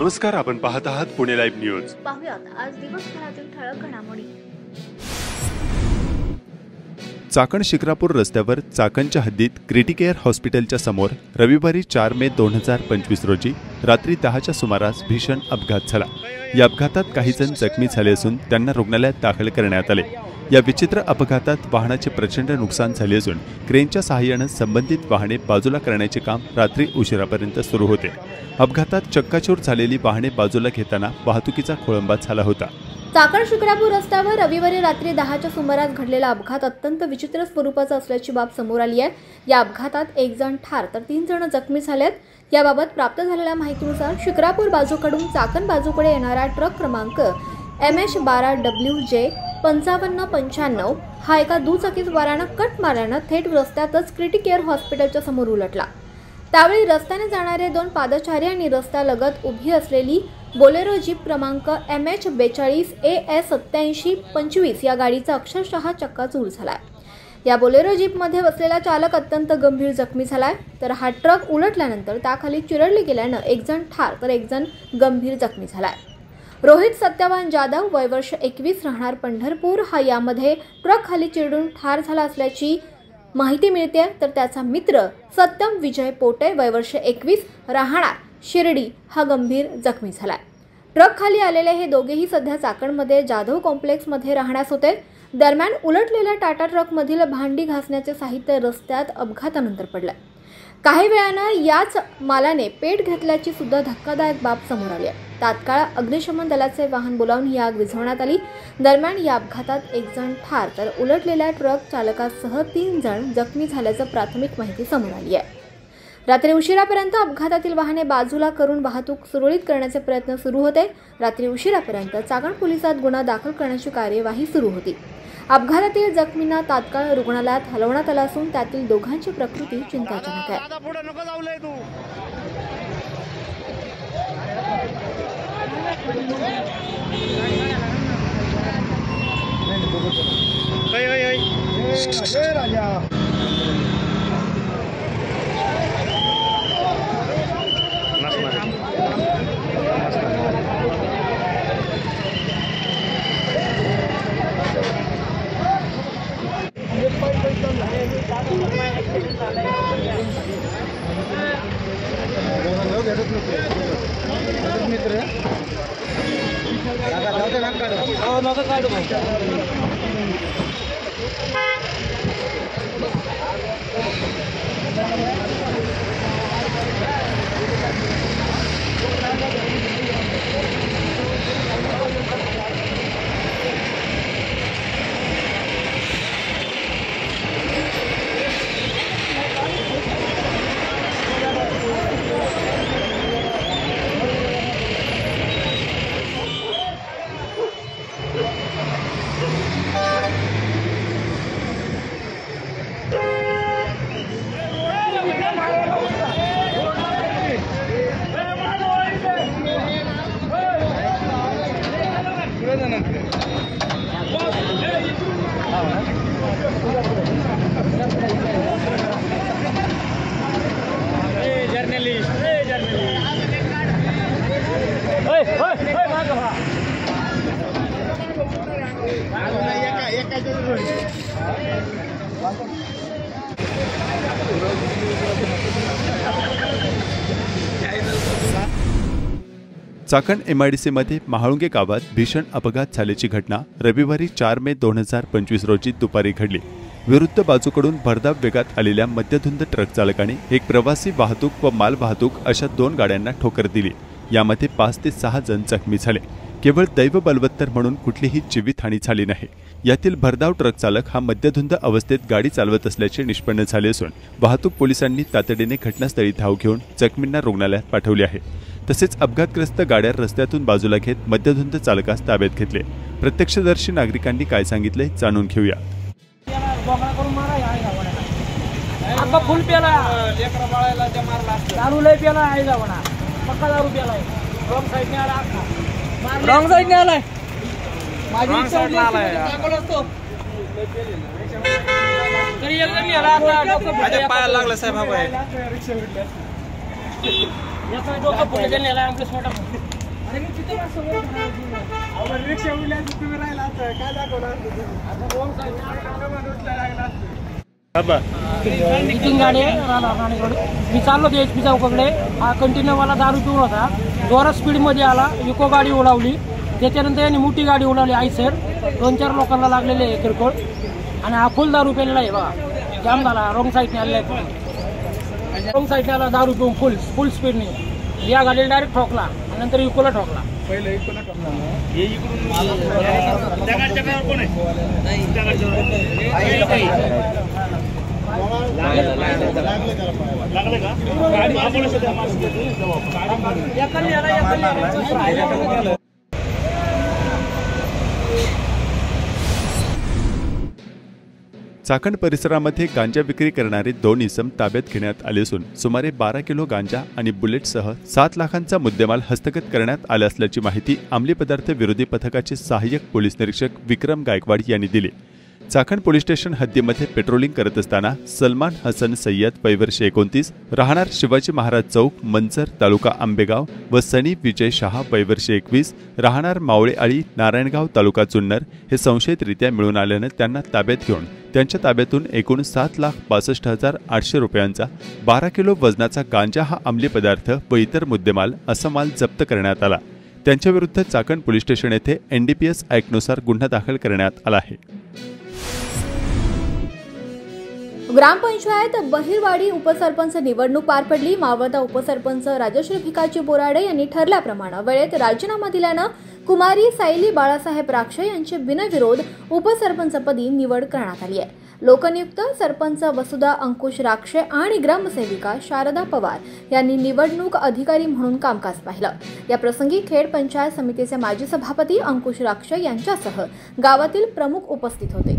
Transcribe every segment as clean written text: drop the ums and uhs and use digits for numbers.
नमस्कार, आपण पाहत आहात पुणे लाईव्ह न्यूज। पाहुयात आज दिवसभरातील ठळक घडामोडी। चाकण शिक्रापूर रस्त्यावर चाकणच्या हद्दीत क्रिटिकेअर हॉस्पिटलच्या समोर रविवारी 4 मे 2025 रोजी रात्री 10च्या सुमारास भीषण अपघात झाला। या अपघातात काही जण जखमी झाले असून त्यांना रुग्णालयात दाखल करण्यात आले। या विचित्र अपघातात वाहनाचे प्रचंड नुकसान झाले असून क्रेनच्या सहाय्याने संबंधित वाहने बाजूला करण्याचे काम रात्री उशिरापर्यंत सुरू होते। अपघातात चक्काचूर झालेली वाहने बाजूला घेताना वाहतुकीचा खोळंबा झाला होता। चाकण शिक्रापूर रस्त्यावर रविवारी रात्री 10च्या सुमारास घडलेला अपघात अत्यंत विचित्र स्वरूपाचा असल्याची बाब समोर आली आहे। या अपघातात एक जण ठार तर 3 जण जखमी झालेत। याबाबत प्राप्त झालेल्या माहितीनुसार शिक्रापूर बाजूकडून चाकण बाजूकडे येणारा ट्रक क्रमांक MH12WJ 5595 हा एका दुचाकीस्वाराने कट मारल्याने थेट रस्त्यातच क्रिटिकेअर हॉस्पिटलच्या समोर उलटला। त्यावेळी रस्त्याने जाणारे 2 पादचारी आणि रस्त्यालगत उभी असलेली बोलेरो जीप क्रमांक MH42 AS 8725 या गाडीचा अक्षरशः चक्काचूर झालाय। या बोलेरो जीपमध्ये बसलेला चालक अत्यंत गंभीर जखमी झालाय, तर हा ट्रक उलटल्यानंतर त्याखाली चिरडले गेल्याने एक जण ठार तर एक जण गंभीर जखमी झालाय। रोहित सत्यवान जाधव वय वर्ष 21 राहणार पंढरपूर हा यामध्ये ट्रक खाली चिरडून ठार झाला असल्याची माहिती मिळते, तर त्याचा मित्र सत्यम विजय पोटे वय वर्ष 21 राहणार शिर्डी हा गंभीर जखमी झालाय। ट्रक खाली आलेले हे दोघेही सध्या चाकणमध्ये जाधव कॉम्प्लेक्समध्ये राहण्यास होते। दरम्यान उलटलेल्या टाटा ट्रकमधील भांडी घासण्याचे साहित्य रस्त्यात अपघातानंतर पडले। काही वेळानं याच मालाने पेट घेतल्याची सुद्धा धक्कादायक बाब समोर आली आहे। तात्काळ अग्निशमन दलाचे वाहन बोलावून ही आग विझवण्यात आली। दरम्यान या अपघातात एक जण ठार तर उलटलेल्या ट्रक चालकासह 3 जण जखमी झाल्याचं प्राथमिक माहिती समोर आली आहे। रात्री उशिरापर्यंत अपघातातील वाहने बाजूला करून वाहतूक सुरळीत करण्याचे प्रयत्न सुरू होते। रात्री उशिरापर्यंत चाकण पोलिसात गुन्हा दाखल करण्याची कार्यवाही सुरू होती। अपघातातील जखमींना तात्काळ रुग्णालयात हलवण्यात आलं असून त्यातील दोघांची प्रकृती चिंताजनक आहे। चाकण MIDC मध्ये महाळुंगे गावात भीषण अपघात झाल्याची घटना रविवारी 4 मे 2025 रोजी दुपारी घडली। विरुद्ध बाजूकडून भरधाव वेगात आलेल्या मध्यधुंद ट्रक चालकाने एक प्रवासी वाहतूक व माल वाहतूक अशा 2 गाड्यांना ठोकर दिली। यामध्ये 5 ते 6 जण जखमी झाले। केवळ दैव बलवत्तर म्हणून कुठलीही जीवितहानी झाली नाही। यातील भरधाव ट्रक चालक हा मद्यधुंद अवस्थेत गाडी चालवत असल्याचे निष्पन्न झाले असून वाहतूक पोलिसांनी तातडीने घटनास्थळी धाव घेऊन जखमींना रुग्णालयात पाठवले आहे। तसेच अपघातग्रस्त गाड्या रस्त्यातून बाजूला घेत मद्यधुंद चालकास ताब्यात घेतले। प्रत्यक्षदर्शी नागरिकांनी काय सांगितले जाणून घेऊया। फुल पेला लेकरा बाळाला जे मारला दारू लय पेला आहे जावना पक्का दारू पेलाय रॉंग साइडने आला रॉंग साइडने आलाय माझी साइडला आलाय दाखवलं असतो तरी एकदम याला आता डोकं पायाला लागलं साहेब हा बाई याचा डोकं पुढे गेलेला आहे आमच्या स्वतः अरे मी तिथे का समोर आपण रिक्षा उडल्या तुम्ही राहिला आता काय दाखवणार आता रोंग साईड बाबा मीटिंग गाडी मी चाललो होतो HP चौकाकडे. हा कंटिन्यू मला दारू पिऊन होता. जोरात स्पीडमध्ये आला. इको गाडी उडवली. त्याच्यानंतर यांनी मोठी गाडी उडवली आयसर. 2-4 लोकांना लागलेले आहे किरकोळ. आणि हा फुल दारू पेलेला आहे बघा. जाम झाला. रॉंग साईडने आलेला आहे. रॉंग साईडने आला दारू पिऊन फुल स्पीडने. या गाडीला डायरेक्ट ठोकला आणि नंतर इकोला ठोकला. पहिले इकोला ठोकला हे इकडून कोण लागलं का चाकण परिसरामध्ये गांजा विक्री करणारे 2 इसम ताब्यात घेण्यात आले असून सुमारे 12 किलो गांजा आणि बुलेटसह 7 लाखांचा मुद्देमाल हस्तगत करण्यात आला असल्याची माहिती अंमली पदार्थ विरोधी पथकाचे सहाय्यक पोलीस निरीक्षक विक्रम गायकवाड यांनी दिली. चाकण पोलीस स्टेशन हद्दीमध्ये पेट्रोलिंग करत असताना सलमान हसन सय्यद वयवर्ष 29 राहणार शिवाजी महाराज चौक मंचर तालुका आंबेगाव व सनी विजय शहा वयवर्ष 21 राहणार मावळेआळी नारायणगाव तालुका जुन्नर हे संशयितरित्या मिळून आल्याने त्यांना ताब्यात घेऊन त्यांच्या ताब्यातून एकूण 7,62,800 रुपयांचा 12 किलो वजनाचा गांजा हा अंमली पदार्थ व इतर मुद्देमाल असा माल जप्त करण्यात आला. त्यांच्याविरुद्ध चाकण पोलीस स्टेशन येथे NDPS ॲक्टनुसार गुन्हा दाखल करण्यात आला आहे. ग्रामपंचायत बहिरवाडी उपसरपंच निवडणूक पार पडली. मावळता उपसरपंच राजश्री भिकाजी बोराडे यांनी ठरल्याप्रमाणे वेळेत राजीनामा दिल्यानं कुमारी सायली बाळासाहेब राक्षे यांची बिनविरोध उपसरपंचपदी निवड करण्यात आली आहे. लोकनियुक्त सरपंच वसुधा अंकुश राक्षे आणि ग्रामसेविका शारदा पवार यांनी निवडणूक अधिकारी म्हणून कामकाज पाहिलं. या प्रसंगी खेड पंचायत समितीचे माजी सभापती अंकुश राक्षे यांच्यासह गावातील प्रमुख उपस्थित होते.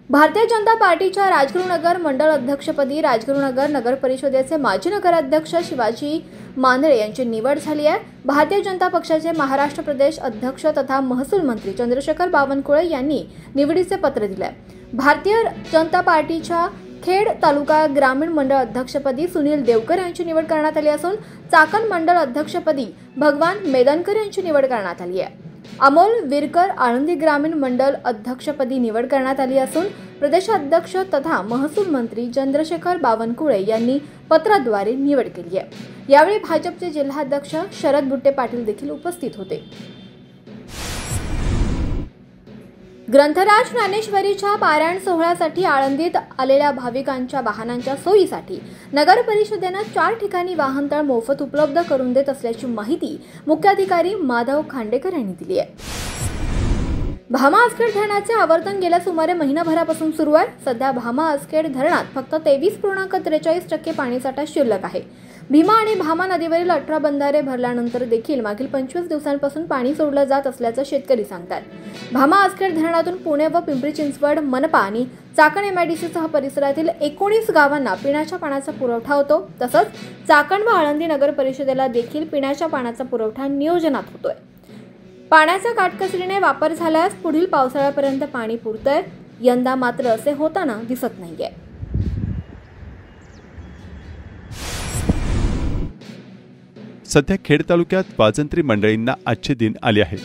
भारतीय जनता पार्टीच्या राजगुरुनगर मंडळ अध्यक्षपदी राजगुरुनगर नगर परिषदेचे माजी नगराध्यक्ष शिवाजी मांदळे यांची निवड झाली आहे. भारतीय जनता पक्षाचे महाराष्ट्र प्रदेश अध्यक्ष तथा महसूल मंत्री चंद्रशेखर बावनकुळे यांनी निवडीचे पत्र दिले. भारतीय जनता पार्टीच्या खेड तालुका ग्रामीण मंडळ अध्यक्षपदी सुनील देवकर यांची निवड करण्यात आली असून चाकण मंडळ अध्यक्षपदी भगवान मेदनकर यांची निवड करण्यात आली आहे. अमोल विरकर आळंदी ग्रामीण मंडळ अध्यक्षपदी निवड करण्यात आली असून प्रदेशाध्यक्ष तथा महसूल मंत्री चंद्रशेखर बावनकुळे यांनी पत्राद्वारे निवड केली आहे. यावेळी भाजपचे जिल्हाध्यक्ष शरद बुट्टे पाटील देखील उपस्थित होते. ग्रंथराज ज्ञानेश्वरीच्या पारायण सोहळ्यासाठी आळंदीत आलेल्या भाविकांच्या वाहनांच्या सोयीसाठी नगर परिषदेनं 4 ठिकाणी वाहनतळ मोफत उपलब्ध करून देत असल्याची माहिती मुख्याधिकारी माधव खांडेकर यांनी दिली आहे. भामा आसखेड धरणाचे आवर्तन गेल्या सुमारे महिनाभरापासून सुरू आहे. सध्या भामा आसखेड धरणात फक्त 23.43% पाणीसाठा शिल्लक आहे. भीमा आणि भामा नदीवरील 18 बंधारे भरल्यानंतर देखील मागील 25 दिवसांपासून पाणी सोडलं जात असल्याचं शेतकरी सांगतात. भामा आसखेड धरणातून पुणे व पिंपरी चिंचवड मनपा आणि चाकण MIDC सह परिसरातील 19 गावांना पिण्याच्या पाण्याचा पुरवठा होतो. तसंच चाकण व आळंदी नगर परिषदेला देखील पिण्याच्या पाण्याचा पुरवठा नियोजनात होतोय. पाण्याचा काटकसरीने वापर झाल्यास पुढील पावसाळ्यापर्यंत पाणी पुरतंय. यंदा मात्र असे होताना दिसत नाहीये. सध्या खेड तालुक्यात वाजंत्री मंडळींना आजचे दिन आले आहेत.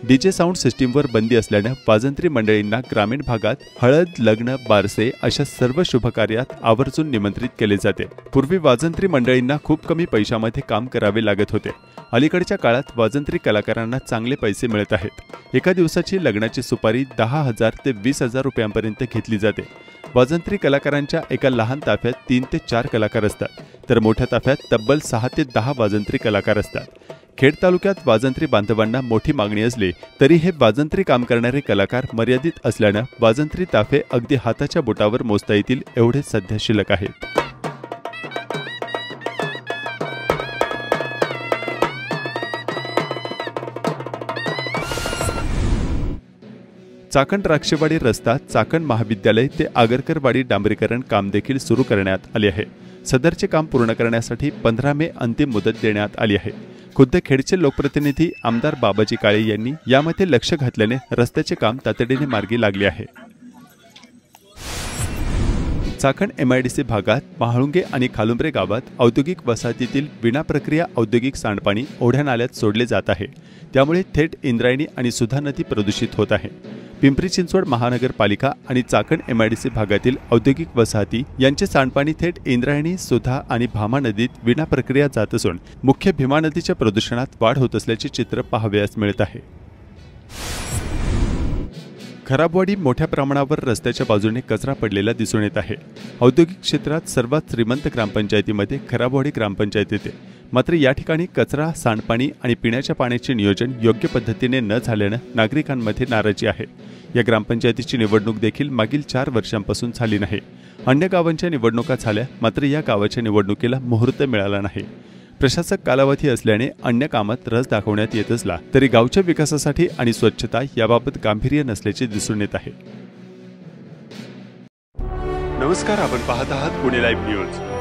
DJ साऊंड सिस्टीमवर बंदी असल्यानं वाजंत्री मंडळींना ग्रामीण भागात हळद, लग्न, बारसे अशा सर्व शुभकार्यात आवर्जून निमंत्रित केले जाते. पूर्वी वाजंत्री मंडळींना खूप कमी पैशामध्ये काम करावे लागत होते. अलीकडच्या काळात वाजंत्री कलाकारांना चांगले पैसे मिळत आहेत. एका दिवसाची लग्नाची सुपारी 10,000 ते 20,000 रुपयांपर्यंत घेतली जाते. वाजंत्री कलाकारांच्या एका लहान ताफ्यात 3 ते 4 कलाकार असतात, तर मोठ्या ताफ्यात तब्बल 6 ते 10 वाजंत्री कलाकार असतात. खेड तालुक्यात वाजंत्री बांधवांना मोठी मागणी असली तरी हे वाजंत्री काम करणारे कलाकार मर्यादित असल्यानं वाजंत्री ताफे अगदी हाताच्या बोटावर मोजता येतील एवढे सध्या शिल्लक आहेत. चाकण राक्षेवाडी रस्ता चाकण महाविद्यालय ते आगरकरवाडी डांबरीकरण काम देखील सुरू करण्यात आले आहे. सदरचे काम पूर्ण करण्यासाठी 15 मे अंतिम मुदत देण्यात आली आहे. खुद्द खेडचे लोकप्रतिनिधी आमदार बाबाजी काळे यांनी यामध्ये लक्ष घातल्याने रस्त्याचे काम तातडीने मार्गी लागले आहे. चाकण MIDC भागात महाळुंगे आणि खालुंब्रे गावात औद्योगिक वसाहतीतील विनाप्रक्रिया औद्योगिक सांडपाणी ओढ्या नाल्यात सोडले जात आहे। त्यामुळे थेट इंद्रायणी आणि सुधा नदी प्रदूषित होत आहे। पिंपरी चिंचवड महानगरपालिका आणि चाकण MIDC भागातील औद्योगिक वसाहती यांचे सांडपाणी थेट इंद्रायणी, सुधा आणि भामा नदीत विनाप्रक्रिया जात असून मुख्य भीमा नदीच्या प्रदूषणात वाढ होत असल्याचे चित्र पाहावयास मिळत आहे। खराबवाडी मोठ्या प्रमाणावर रस्त्याच्या बाजूने कचरा पडलेला दिसून येत आहे। औद्योगिक क्षेत्रात सर्वात श्रीमंत ग्रामपंचायतीमध्ये खराबवाडी ग्रामपंचायत येते। मात्र या ठिकाणी कचरा, सांडपाणी आणि पिण्याच्या पाण्याचे नियोजन योग्य पद्धतीने न झाल्याने नागरिकांमध्ये नाराजी आहे। या ग्रामपंचायतीची निवडणूक देखील मागील 4 वर्षांपासून झाली नाही। अन्य गावांच्या निवडणुका झाल्या, मात्र या गावाच्या निवडणुकीला मुहूर्त मिळाला नाही। प्रशासक कालावधी असल्याने अन्य कामात रस दाखवण्यात येत असला तरी गावच्या विकासासाठी आणि स्वच्छता याबाबत गांभीर्य नसल्याचे दिसून येत आहे। नमस्कार, आपण पाहत आहात पुणे लाईव्ह न्यूज।